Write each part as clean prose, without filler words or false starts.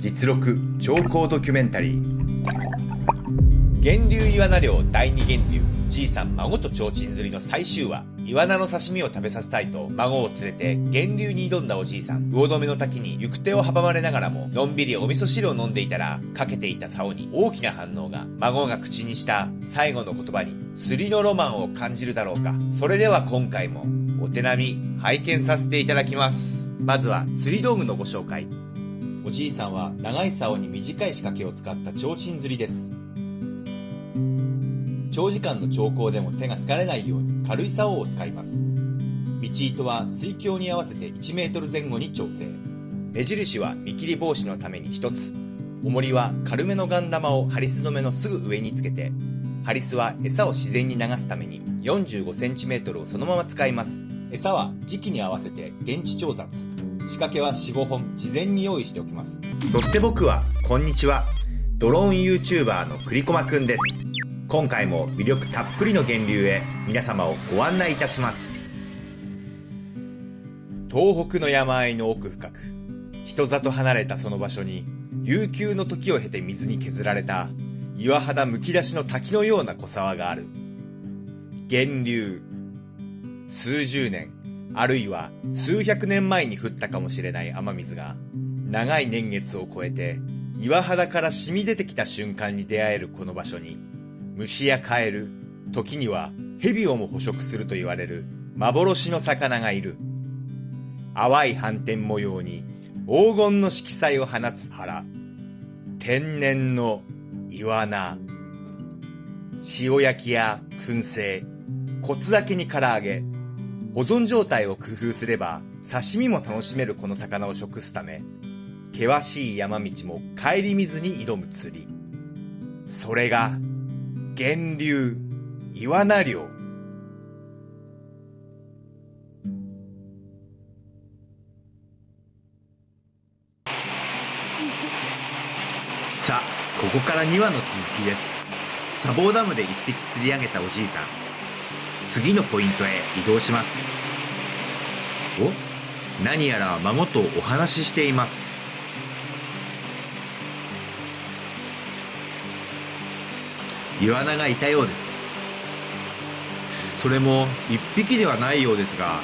実録超高ドキュメンタリー。源流イワナ漁第2源流、じいさん孫と提灯釣りの最終話。イワナの刺身を食べさせたいと孫を連れて源流に挑んだおじいさん。魚止の滝に行く手を阻まれながらものんびりお味噌汁を飲んでいたら、かけていた竿に大きな反応が。孫が口にした最後の言葉に釣りのロマンを感じるだろうか。それでは今回もお手並み拝見させていただきます。まずは釣り道具のご紹介。おじいさんは長い竿に短い仕掛けを使った提灯釣りです。長時間の長考でも手が疲れないように軽い竿を使います。道糸は水強に合わせて1メートル前後に調整。目印は見切り防止のために1つ。重りは軽めのガン玉をハリス止めのすぐ上につけて、ハリスは餌を自然に流すために45センチメートルをそのまま使います。餌は時期に合わせて現地調達。仕掛けは 4,5 本事前に用意しておきます。そして僕は、こんにちは。ドローン YouTuber の栗駒くんです。今回も魅力たっぷりの源流へ皆様をご案内いたします。東北の山あいの奥深く、人里離れたその場所に、悠久の時を経て水に削られた岩肌むき出しの滝のような小沢がある。源流。数十年、あるいは数百年前に降ったかもしれない雨水が、長い年月を超えて岩肌から染み出てきた瞬間に出会えるこの場所に、虫やカエル、時には蛇をも捕食すると言われる幻の魚がいる。淡い斑点模様に黄金の色彩を放つ腹。天然のイワナ。塩焼きや燻製、骨だけに唐揚げ。保存状態を工夫すれば刺身も楽しめるこの魚を食すため、険しい山道も顧みずに挑む釣り。それが源流イワナ漁。さあ、ここから2話の続きです。砂防ダムで1匹釣り上げたおじいさん。次のポイントへ移動します。お、何やら孫とお話ししています。イワナがいたようです。それも1匹ではないようですが、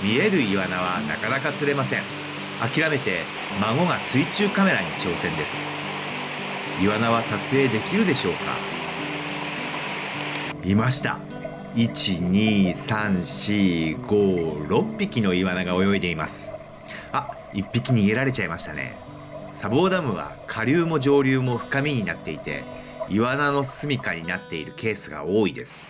見えるイワナはなかなか釣れません。諦めて孫が水中カメラに挑戦です。イワナは撮影できるでしょうか。いました。1、2、3、4、5、6匹のイワナが泳いでいます。あ、1匹逃げられちゃいましたね。砂防ダムは下流も上流も深みになっていて、イワナの住処になっているケースが多いです。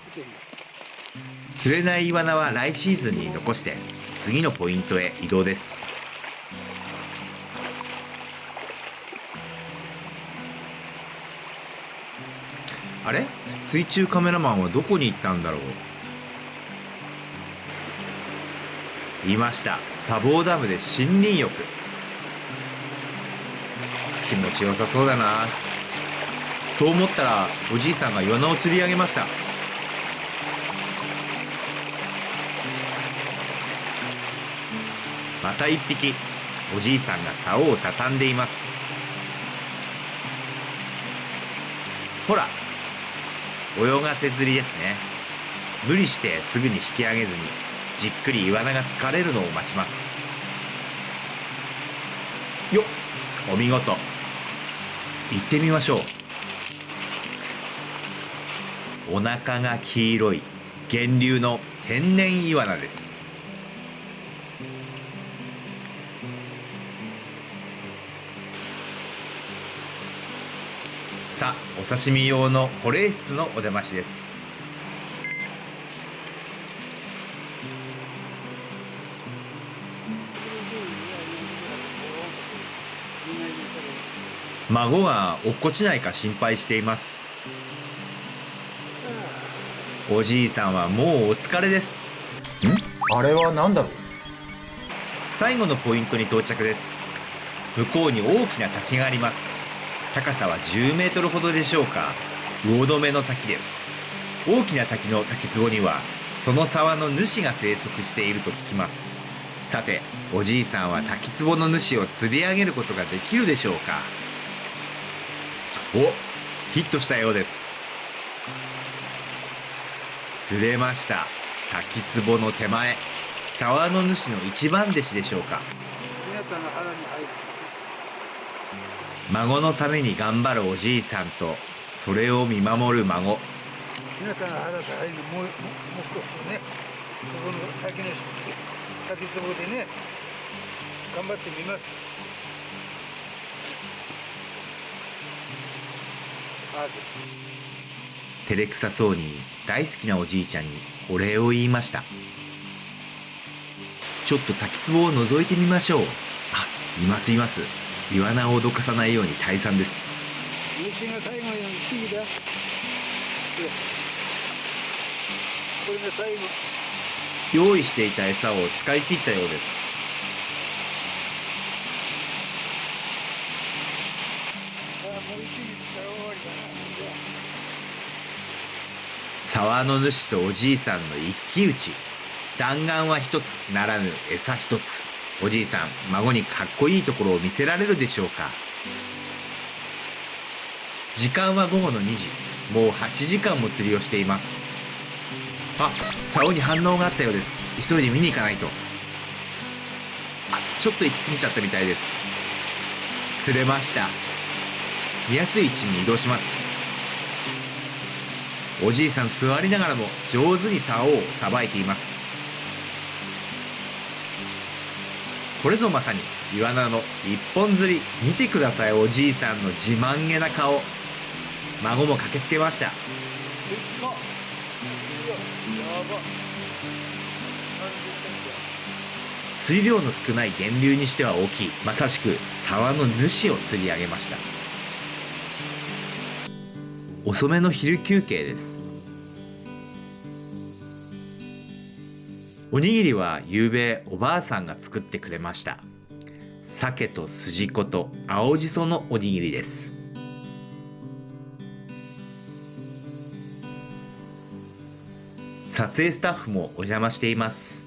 釣れないイワナは来シーズンに残して次のポイントへ移動です。あれ、水中カメラマンはどこに行ったんだろう。いました。砂防ダムで森林浴。気持ちよさそうだなと思ったら、おじいさんがイワナを釣り上げました。また1匹、おじいさんが竿を畳んでいます。ほら、泳がせ釣りですね。無理してすぐに引き上げずに、じっくりイワナが疲れるのを待ちます。よっ、お見事。行ってみましょう。お腹が黄色い源流の天然イワナです。さあ、お刺身用の保冷室のお出ましです。孫が落っこちないか心配しています。おじいさんはもうお疲れです。あれは何だろう。最後のポイントに到着です。向こうに大きな滝があります。高さは10メートルほどでしょうか。魚止の滝です。大きな滝の滝壺にはその沢の主が生息していると聞きます。さて、おじいさんは滝壺の主を釣り上げることができるでしょうか。お、ヒットしたようです。釣れました。滝壺の手前、沢の主の一番弟子でしょうか。孫のために頑張るおじいさんと、それを見守る孫。皆さんが腹が入るもう少しね、ここの滝壺でね、頑張ってみます。照れくさそうに大好きなおじいちゃんにお礼を言いました。ちょっと滝壺を覗いてみましょう。あ、いますいます。イワナを脅かさないように退散です。虫が最後に一匹だ。これが最後。用意していた餌を使い切ったようです。もう一匹したら終わりだな。沢の主とおじいさんの一騎打ち。弾丸は一つならぬ餌一つ。おじいさん、孫にかっこいいところを見せられるでしょうか。時間は午後の2時。もう8時間も釣りをしています。あ、竿に反応があったようです。急いで見に行かないと。あ、ちょっと行き過ぎちゃったみたいです。釣れました。見やすい位置に移動します。おじいさん座りながらも上手に竿をさばいています。これぞまさにイワナの一本釣り。見てください、おじいさんの自慢げな顔。孫も駆けつけました。水量の少ない源流にしては大きい。まさしく沢の主を釣り上げました。遅めの昼休憩です。おにぎりは夕べおばあさんが作ってくれました。鮭と筋子と青じそのおにぎりです。撮影スタッフもお邪魔しています。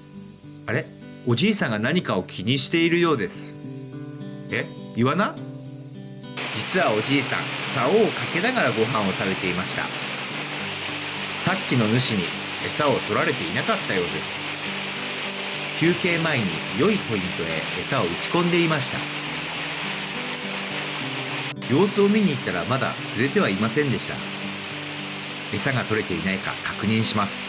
あれ、おじいさんが何かを気にしているようです。え、イワナ？実はおじいさん、竿をかけながらご飯を食べていました。さっきの主に餌を取られていなかったようです。休憩前に良いポイントへ餌を打ち込んでいました。様子を見に行ったらまだ釣れてはいませんでした。餌が取れていないか確認します。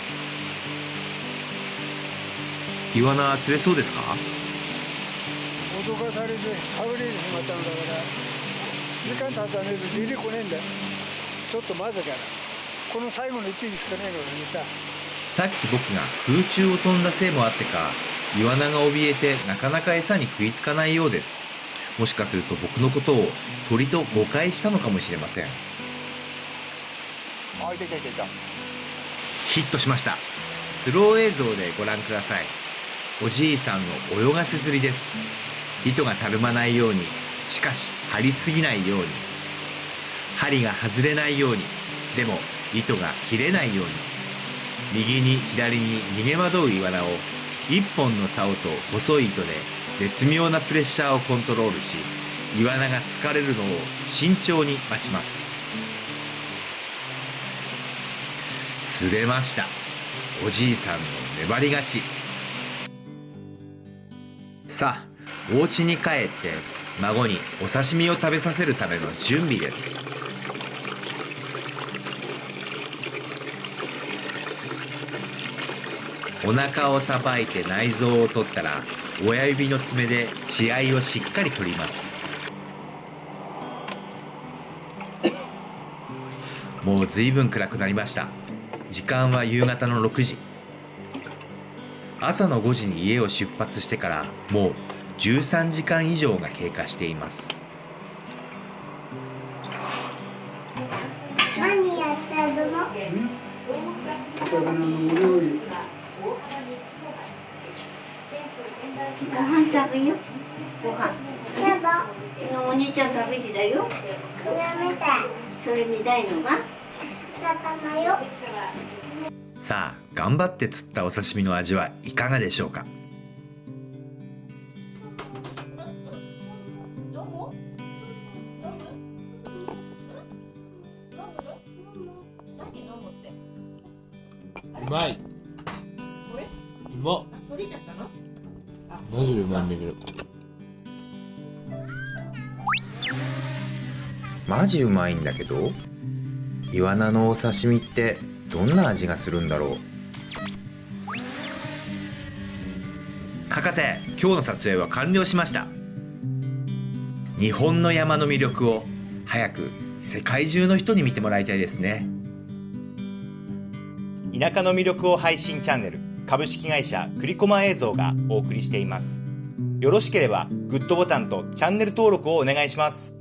イワナ釣れそうですか？脅かされてかぶれてしまったんだから、時間経たねえと出てこねえんだよ。ちょっと待てから。この最後の一匹しかねえのにさ。さっき僕が空中を飛んだせいもあってか、イワナが怯えてなかなか餌に食いつかないようです。もしかすると僕のことを鳥と誤解したのかもしれません。あ、いたいたいたいた。ヒットしました。スロー映像でご覧ください。おじいさんの泳がせ釣りです。糸がたるまないように、しかし張りすぎないように、針が外れないように、でも糸が切れないように、右に左に逃げ惑うイワナを一本の竿と細い糸で絶妙なプレッシャーをコントロールし、イワナが疲れるのを慎重に待ちます。釣れました。おじいさんの粘り勝ち。さあ、お家に帰って孫にお刺身を食べさせるための準備です。お腹をさばいて内臓を取ったら、親指の爪で血合いをしっかり取ります。もうずいぶん暗くなりました。時間は夕方の6時。朝の5時に家を出発してからもう13時間以上が経過しています。何やってるの？お魚のお料理。ご飯食べよ。ご飯。やだ。お兄ちゃん食べてだよ。それ見たい。それ見たいのが？魚よ。さあ、頑張って釣ったお刺身の味はいかがでしょうか。うまい。これうまっ。これだったの？マジでうまいんだけど。マジうまいんだけど、イワナのお刺身ってどんな味がするんだろう。博士、今日の撮影は完了しました。日本の山の魅力を早く世界中の人に見てもらいたいですね。田舎の魅力を配信チャンネル株式会社クリコマ映像がお送りしています。よろしければグッドボタンとチャンネル登録をお願いします。